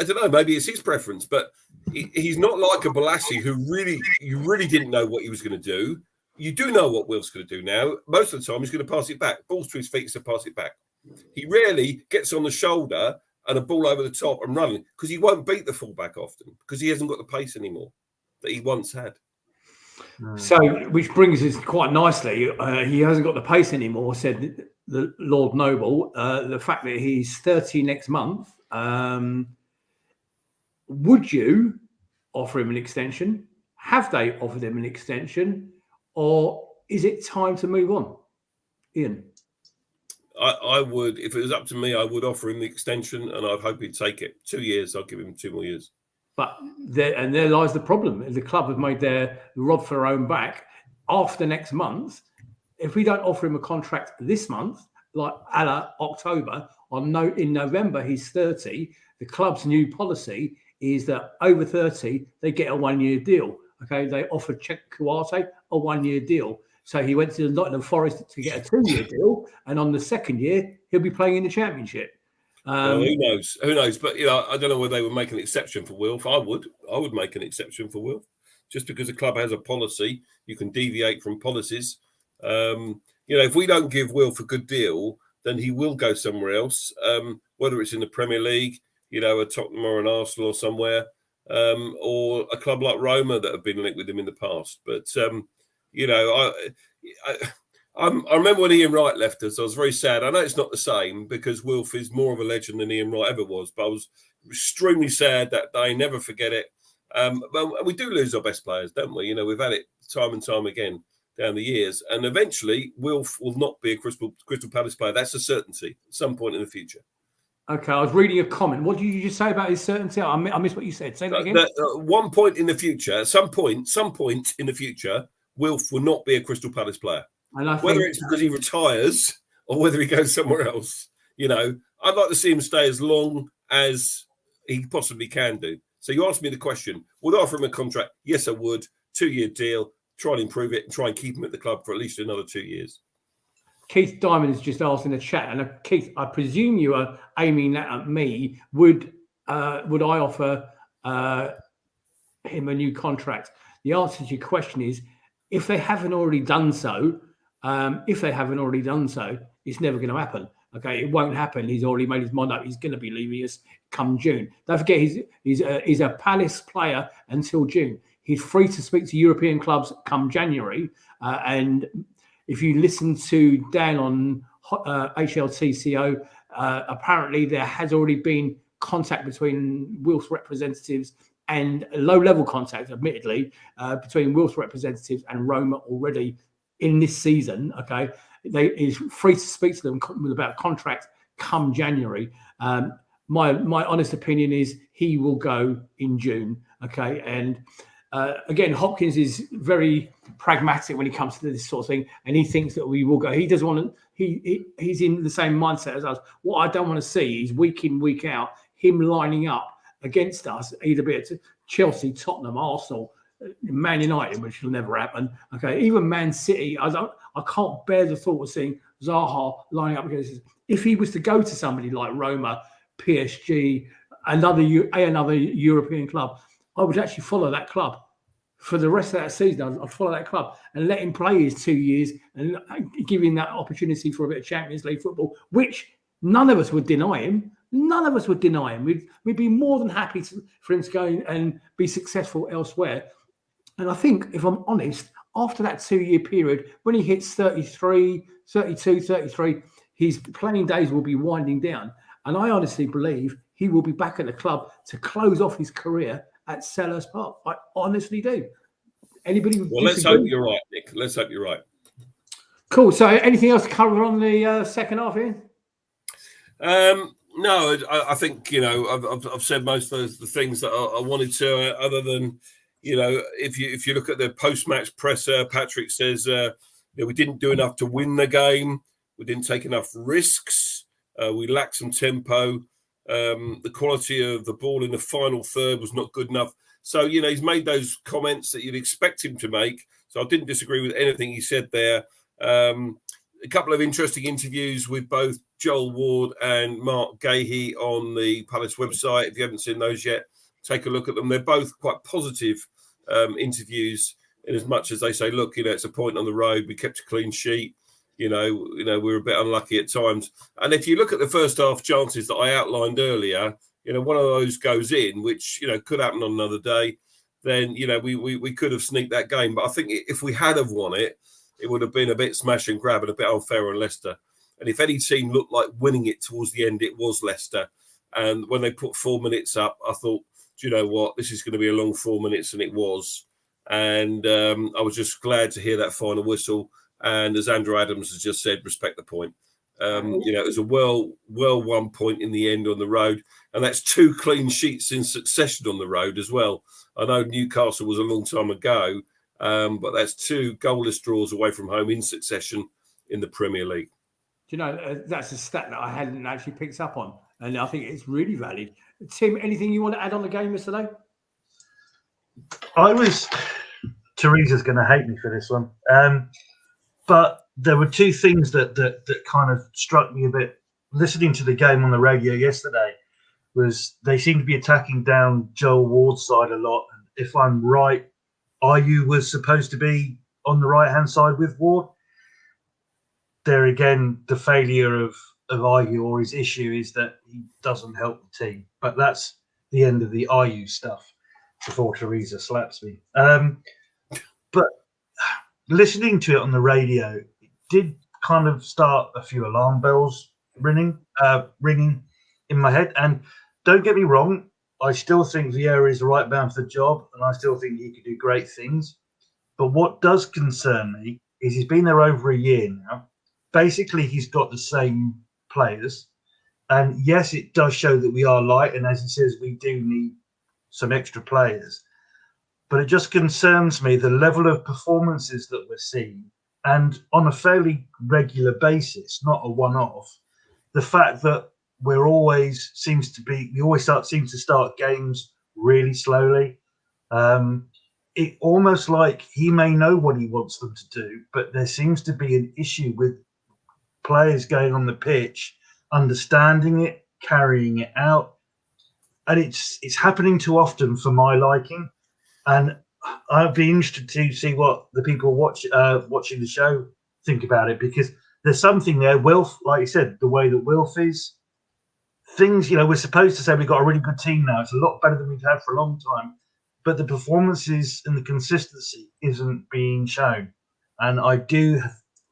I don't know, maybe it's his preference, but he's not like a Balassi who you really didn't know what he was going to do. You do know what Wilf's going to do now. Most of the time, he's going to pass it back. Balls to his feet, so pass it back. He rarely gets on the shoulder and a ball over the top and running, because he won't beat the fullback often, because he hasn't got the pace anymore that he once had. So, which brings us quite nicely. He hasn't got the pace anymore, said the Lord Noble. The fact that he's 30 next month. Would you offer him an extension? Have they offered him an extension? Or is it time to move on? Ian? I would, if it was up to me, I would offer him the extension, and I'd hope he'd take it. 2 years, I'd give him 2 more years. But there lies the problem. The club have made their rod for their own back. After next month, if we don't offer him a contract this month, like a la October, in November he's 30, the club's new policy is that over 30, they get a 1 year deal. Okay, they offered Czech Kouate a 1 year deal. So he went to Nottingham Forest to get a 2 year deal, and on the second year, he'll be playing in the Championship. Well, who knows? Who knows? But I don't know whether they would make an exception for Wilf. I would make an exception for Wilf, just because a club has a policy. You can deviate from policies. If we don't give Wilf a good deal, then he will go somewhere else. Whether it's in the Premier League, a Tottenham or an Arsenal or somewhere, or a club like Roma that have been linked with him in the past. But I remember when Ian Wright left us, I was very sad. I know it's not the same because Wilf is more of a legend than Ian Wright ever was, but I was extremely sad that day. Never forget it. But we do lose our best players, don't we? We've had it time and time again down the years. And eventually, Wilf will not be a Crystal Palace player. That's a certainty at some point in the future. Okay, I was reading a comment. What did you just say about his certainty? I missed what you said. Say that again. One point in the future, some point in the future, Wilf will not be a Crystal Palace player. And whether it's because he retires or whether he goes somewhere else, I'd like to see him stay as long as he possibly can do. So you asked me the question, would I offer him a contract? Yes, I would. 2 year deal, try and improve it and try and keep him at the club for at least another 2 years. Keith Diamond has just asked in the chat, and Keith, I presume you are aiming that at me. Would I offer him a new contract? The answer to your question is, if they haven't already done so, it's never going to happen. Okay, it won't happen. He's already made his mind up. He's going to be leaving us come June. Don't forget, he's a Palace player until June. He's free to speak to European clubs come January, and if you listen to Dan on HLTCO, apparently there has already been contact between Wilf's representatives and low-level contact, admittedly, between Wilf's representatives and Roma already in this season. Okay, he's free to speak to them about contract come January. My honest opinion is he will go in June. Okay, and again, Hopkins is very pragmatic when it comes to this sort of thing, and he thinks that we will go. He doesn't want to. He's in the same mindset as us. What I don't want to see is week in, week out, him lining up against us, either be it Chelsea, Tottenham, Arsenal, Man United, which will never happen. Okay, even Man City. I can't bear the thought of seeing Zaha lining up against us. If he was to go to somebody like Roma, PSG, another European club, I would actually follow that club for the rest of that season. I'd follow that club and let him play his 2 years and give him that opportunity for a bit of Champions League football, which none of us would deny him. None of us would deny him. We'd be more than happy for him to go and be successful elsewhere. And I think, if I'm honest, after that 2 year period, when he hits 33, his playing days will be winding down. And I honestly believe he will be back at the club to close off his career at Selhurst Park. I honestly do. Anybody? Well, let's hope you're right, Nick. Let's hope you're right. Cool. So, anything else to cover on the second half here? No, I think I've said most of the things that I wanted to. Other than if you look at the post-match presser, Patrick says we didn't do enough to win the game. We didn't take enough risks. We lacked some tempo. The quality of the ball in the final third was not good enough. So, he's made those comments that you'd expect him to make. So I didn't disagree with anything he said there. A couple of interesting interviews with both Joel Ward and Mark Gahey on the Palace website. If you haven't seen those yet, take a look at them. They're both quite positive interviews in as much as they say, look, it's a point on the road. We kept a clean sheet. We were a bit unlucky at times. And if you look at the first half chances that I outlined earlier, one of those goes in, which, could happen on another day. then we could have sneaked that game. But I think if we had have won it, it would have been a bit smash and grab and a bit unfair on Leicester. And if any team looked like winning it towards the end, it was Leicester. And when they put 4 minutes up, I thought, do you know what? This is going to be a long 4 minutes, and it was. And I was just glad to hear that final whistle. And as Andrew Adams has just said, respect the point. It was a well won point in the end on the road. And that's 2 clean sheets in succession on the road as well. I know Newcastle was a long time ago, but that's 2 goalless draws away from home in succession in the Premier League. Do you know, that's a stat that I hadn't actually picked up on, and I think it's really valid. Tim, anything you want to add on the game yesterday? Teresa's going to hate me for this one, but there were 2 things that kind of struck me a bit. Listening to the game on the radio yesterday, was they seemed to be attacking down Joel Ward's side a lot. And if I'm right, Ayew was supposed to be on the right-hand side with Ward. There again, the failure of Ayew, or his issue, is that he doesn't help the team. But that's the end of the Ayew stuff before Teresa slaps me. But listening to it on the radio, it did kind of start a few alarm bells ringing in my head. And don't get me wrong, I still think Vieira is the right man for the job, and I still think he could do great things. But what does concern me is he's been there over a year now. Basically, he's got the same players. And yes, it does show that we are light. And as he says, we do need some extra players. But it just concerns me, the level of performances that we're seeing, and on a fairly regular basis, not a one-off, the fact that we always seem to start games really slowly. It almost like he may know what he wants them to do, but there seems to be an issue with players going on the pitch, understanding it, carrying it out, and it's happening too often for my liking. And I'd be interested to see what the people watching the show think about it, because there's something there. Wilf, like you said, the way that Wilf is, things, we're supposed to say we've got a really good team now. It's a lot better than we've had for a long time, but the performances and the consistency isn't being shown. And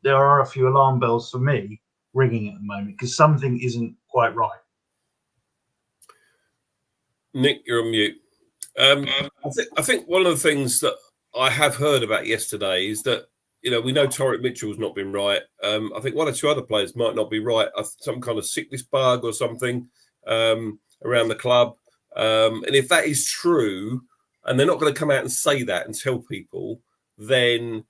there are a few alarm bells for me ringing at the moment, because something isn't quite right. Nick, you're on mute. I think one of the things that I have heard about yesterday is that, we know Torrick Mitchell's not been right. I think 1 or 2 other players might not be right. Some kind of sickness bug or something around the club. And if that is true, and they're not going to come out and say that and tell people, then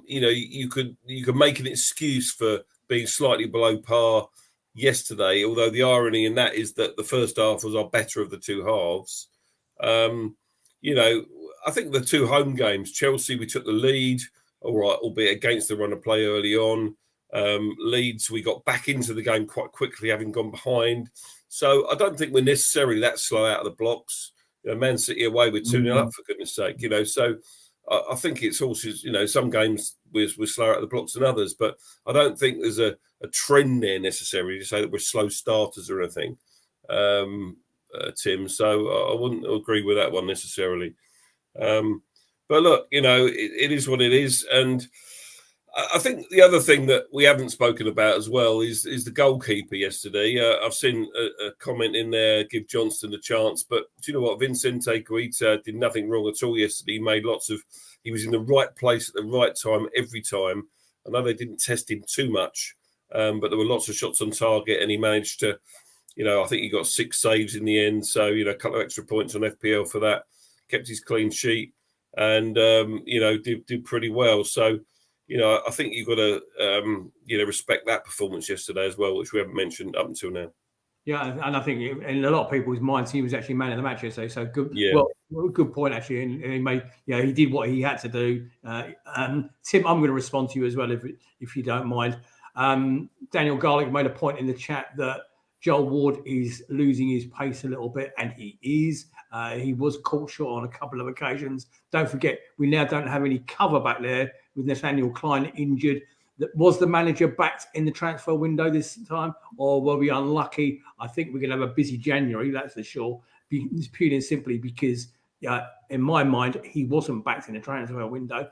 you could make an excuse for being slightly below par yesterday. Although the irony in that is that the first half was our better of the 2 halves. I think the 2 home games, Chelsea, we took the lead, all right, albeit against the run of play early on. Leeds, we got back into the game quite quickly, having gone behind. So I don't think we're necessarily that slow out of the blocks. Man City away with 2-0 up, for goodness sake. So I think it's also, some games we're slower out of the blocks than others, but I don't think there's a trend there necessarily to say that we're slow starters or anything. Tim, so I wouldn't agree with that one necessarily. But look, it is what it is. And I think the other thing that we haven't spoken about as well is the goalkeeper yesterday. I've seen a comment in there, give Johnston a chance. But do you know what? Vicente Guita did nothing wrong at all yesterday. He was in the right place at the right time every time. I know they didn't test him too much, but there were lots of shots on target, and he managed to, I think he got 6 saves in the end. So, a couple of extra points on FPL for that. Kept his clean sheet and, did pretty well. So, I think you've got to, respect that performance yesterday as well, which we haven't mentioned up until now. Yeah, and I think in a lot of people's minds, he was actually man of the match yesterday. So good, yeah. Well, good point actually. And he made, he did what he had to do. Tim, I'm going to respond to you as well if you don't mind. Daniel Garlick made a point in the chat that Joel Ward is losing his pace a little bit, and he is. He was caught short on a couple of occasions. Don't forget, we now don't have any cover back there with Nathaniel Klein injured. Was the manager backed in the transfer window this time, or were we unlucky? I think we're going to have a busy January, that's for sure. It's purely and simply because in my mind, he wasn't backed in the transfer window.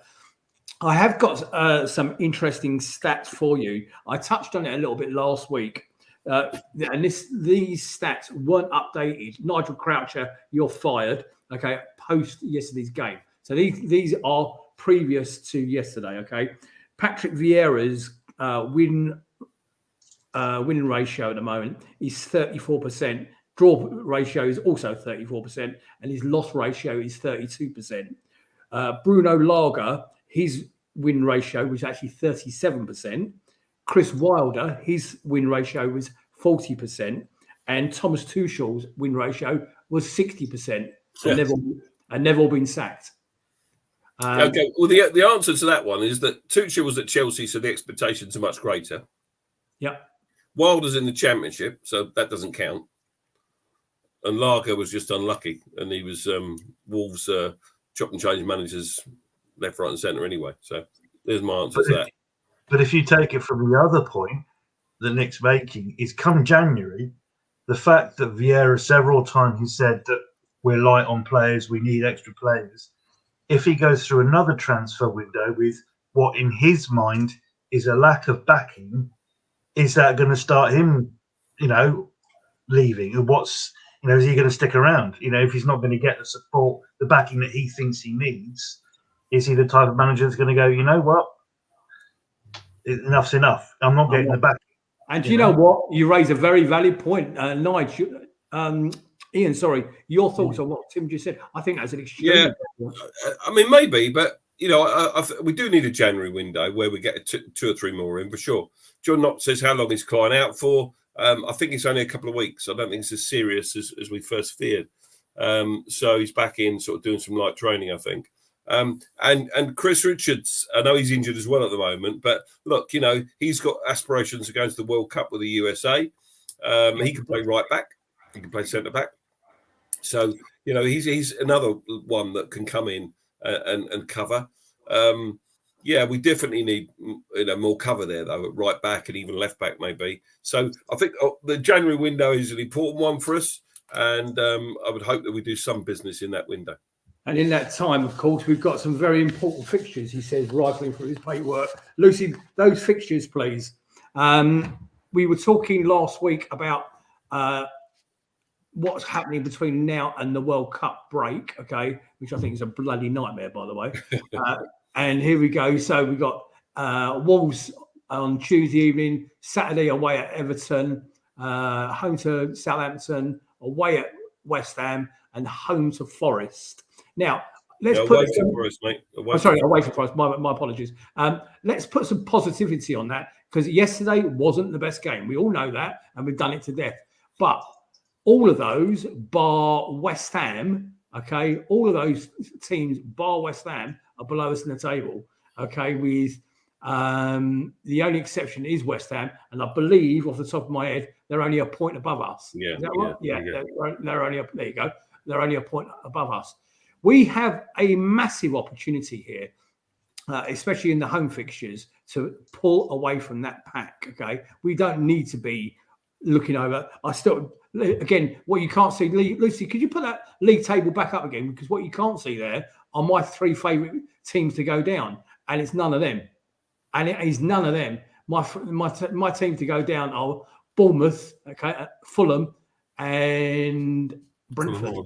I have got some interesting stats for you. I touched on it a little bit last week. And these stats weren't updated. Nigel Croucher, you're fired. Okay, post yesterday's game. So these are previous to yesterday. Okay, Patrick Vieira's winning ratio at the moment is 34%. Draw ratio is also 34%, and his loss ratio is 32%. Bruno Lager, his win ratio was actually 37%. Chris Wilder, his win ratio was 40%, and Thomas Tuchel's win ratio was 60%. And they've all been sacked. Okay. Well, the answer to that one is that Tuchel was at Chelsea, so the expectations are much greater. Yeah. Wilder's in the Championship, so that doesn't count. And Lager was just unlucky, and he was Wolves chop and change managers left, right, and centre anyway. So there's my answer to that. But if you take it from the other point that Nick's making, is come January, the fact that Vieira several times he said that we're light on players, we need extra players. If he goes through another transfer window with what in his mind is a lack of backing, is that going to start him, leaving? And is he going to stick around? If he's not going to get the support, the backing that he thinks he needs, is he the type of manager that's going to go, you know what? Enough's enough. I'm not getting the backing. And you know what? You raise a very valid point, Nigel. Ian, sorry, your thoughts on what Tim just said. I think that's an extreme. Yeah, I mean, maybe, but we do need a January window where we get two or three more in for sure. John Knott says how long is Klein out for? I think it's only a couple of weeks. I don't think it's as serious as we first feared. So he's back in, sort of doing some light training, I think. And Chris Richards, I know he's injured as well at the moment, but look, he's got aspirations of going to the World Cup with the USA. He can play right back. He can play centre back. So, he's another one that can come in and cover. We definitely need more cover there, though, at right back and even left back, maybe. So I think the January window is an important one for us. And I would hope that we do some business in that window. And in that time, of course, we've got some very important fixtures, he says, rifling through his paperwork. Lucy, those fixtures, please. We were talking last week about what's happening between now and the World Cup break, okay, which I think is a bloody nightmare, by the way. And here we go. So we've got Wolves on Tuesday evening, Saturday away at Everton, home to Southampton, away at West Ham, and home to Forest. Now, let's away to Forest, mate. Away to Forest. My apologies. Let's put some positivity on that, because yesterday wasn't the best game. We all know that, and we've done it to death. But all of those, bar West Ham, okay, all of those teams, bar West Ham, are below us in the table, okay, with the only exception is West Ham, and I believe, off the top of my head, they're only a point above us. Yeah, is that right? Yeah, they're only there you go. They're only a point above us. We have a massive opportunity here, especially in the home fixtures, to pull away from that pack. Okay, we don't need to be looking over. Again, what you can't see, Lucy, could you put that league table back up again? Because what you can't see there are my three favourite teams to go down, and it's none of them. And it is none of them. My team to go down are Bournemouth, okay, Fulham, and Brentford.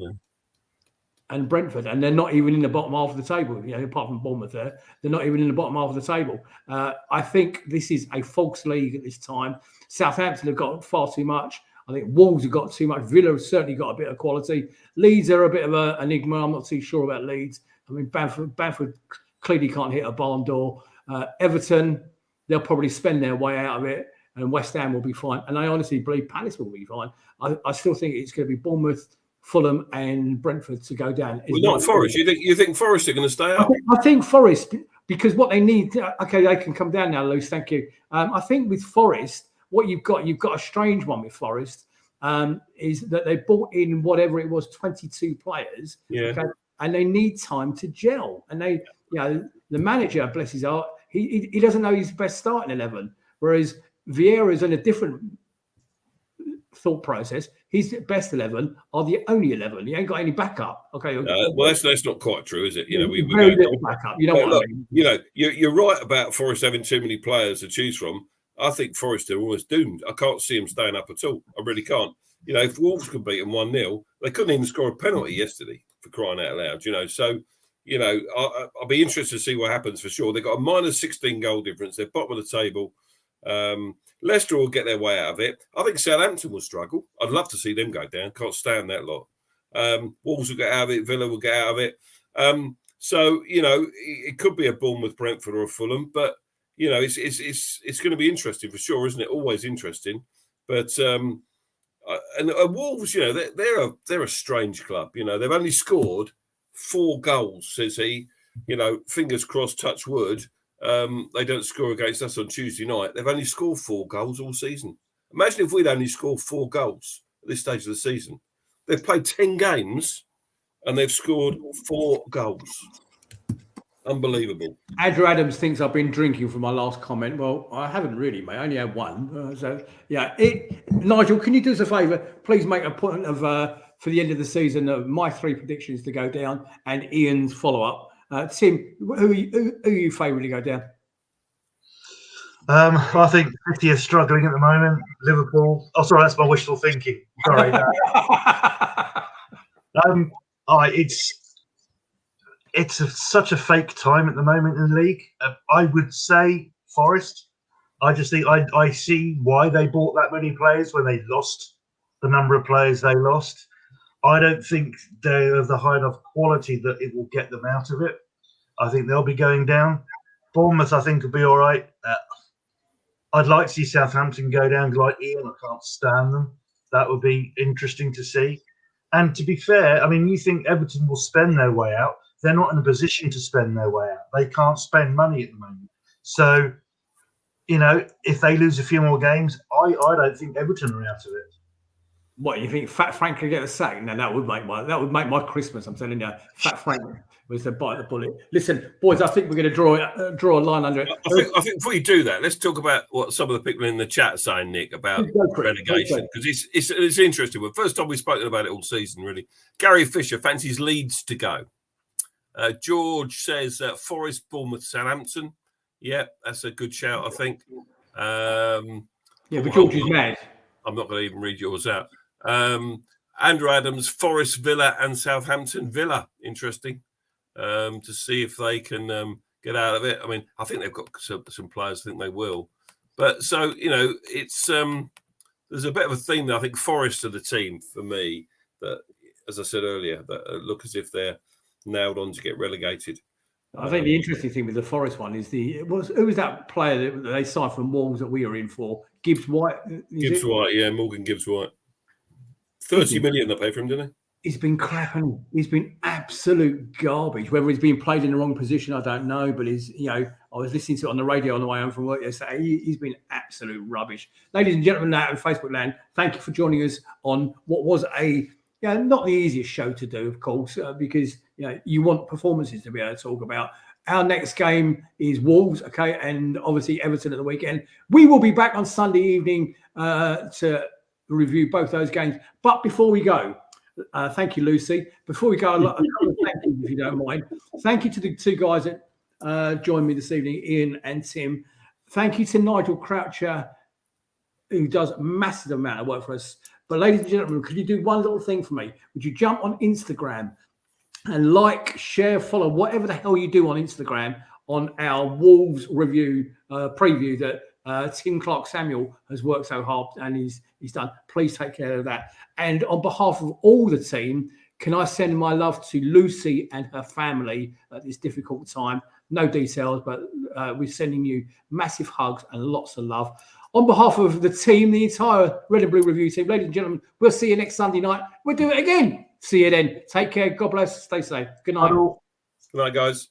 And they're not even in the bottom half of the table. Apart from Bournemouth, they're not even in the bottom half of the table. I think this is a false league at this time. Southampton have got far too much. I think Wolves have got too much. Villa have certainly got a bit of quality. Leeds are a bit of an enigma. I'm not too sure about Leeds. I mean, Bamford clearly can't hit a barn door. Everton, they'll probably spend their way out of it, and West Ham will be fine. And I honestly believe Palace will be fine. I still think it's going to be Bournemouth, Fulham, and Brentford to go down. Well, not Forest. You think Forest are going to stay up? I think Forest, because what they need. Okay, they can come down now, Luce. Thank you. I think with Forest, what you've got a strange one with Forest, is that they brought in whatever it was, 22 players. Yeah. Okay, and they need time to gel. And they, the manager, bless his heart, he doesn't know his best starting 11. Whereas Vieira is in a different thought process, his best 11 are the only 11. He ain't got any backup. Okay. Well, that's not quite true, is it? You know, we very little backup. You know what I mean? You know, you're right about Forest having too many players to choose from. I think Forest are almost doomed. I can't see them staying up at all. I really can't. You know, if Wolves could beat them 1-0, they couldn't even score a penalty yesterday, for crying out loud. You know, so you know, I'll be interested to see what happens for sure. They've got a minus 16 goal difference. They're bottom of the table. Leicester will get their way out of it. I think Southampton will struggle. I'd love to see them go down. Can't stand that lot. Wolves will get out of it. Villa will get out of it. So you know, it could be a Bournemouth, Brentford, or a Fulham. But you know, it's going to be interesting for sure, isn't it? Always interesting. But and Wolves, you know, they're a strange club. You know, they've only scored 4 goals, says he. You know, fingers crossed, touch wood. They don't score against us on Tuesday night. They've only scored 4 goals all season. Imagine if we'd only scored 4 goals at this stage of the season. They've played 10 games and they've scored 4 goals. Unbelievable. Andrew Adams thinks I've been drinking for my last comment. Well, I haven't really, mate. I only had one. So, yeah. Nigel, can you do us a favour? Please make a point of, for the end of the season, my 3 predictions to go down and Ian's follow-up. Tim, who are you favouring to go down? I think 50 is struggling at the moment. Liverpool. Oh, sorry, that's my wishful thinking. Sorry. It's such a fake time at the moment in the league. I would say Forest. I just think I see why they bought that many players when they lost the number of players they lost. I don't think they're of the high enough quality that it will get them out of it. I think they'll be going down. Bournemouth, I think, will be all right. I'd like to see Southampton go down like Ian. I can't stand them. That would be interesting to see. And to be fair, I mean, you think Everton will spend their way out. They're not in a position to spend their way out. They can't spend money at the moment. So, you know, if they lose a few more games, I don't think Everton are out of it. What, you think Fat Frank could get a sack? No, that would make my Christmas. I'm telling you, Fat Frank was the bite of the bullet. Listen, boys, I think we're going to draw a line under it. I think before you do that, let's talk about what some of the people in the chat are saying, Nick, about relegation, because it's interesting. Well, first time we've spoken about it all season, really. Gary Fisher fancies Leeds to go. George says Forest, Bournemouth, Southampton. Yeah, that's a good shout, I think. But George is mad. I'm not going to even read yours out. Andrew Adams, Forest, Villa, and Southampton. Villa, interesting to see if they can get out of it. I mean, I think they've got some players. I think they will. But so you know, it's there's a bit of a theme there. I think Forest are the team for me that, as I said earlier, that look as if they're nailed on to get relegated. I think the interesting thing with the Forest one is who was that player that they signed from Wolves that we were in for? Gibbs White. White, yeah, Morgan Gibbs White. 30 million they paid for him, didn't they? He's been crap, and he's been absolute garbage. Whether he's being played in the wrong position, I don't know. But I was listening to it on the radio on the way home from work yesterday. He's been absolute rubbish. Ladies and gentlemen, out in Facebook land, thank you for joining us on what was not the easiest show to do, of course, because you want performances to be able to talk about. Our next game is Wolves, okay, and obviously Everton at the weekend. We will be back on Sunday evening to review both those games. But before we go, thank you, Lucy. Before we go, thank you, if you don't mind. Thank you to the 2 guys that joined me this evening, Ian and Tim. Thank you to Nigel Croucher, who does a massive amount of work for us. But ladies and gentlemen, could you do one little thing for me? Would you jump on Instagram and like, share, follow, whatever the hell you do on Instagram on our Wolves review preview that Tim Clark-Samuel has worked so hard and he's done. Please take care of that. And on behalf of all the team, can I send my love to Lucy and her family at this difficult time? No details, but we're sending you massive hugs and lots of love. On behalf of the team, the entire Red and Blue review team, ladies and gentlemen, we'll see you next Sunday night. We'll do it again. See you then. Take care. God bless. Stay safe. Good night. Good night, guys.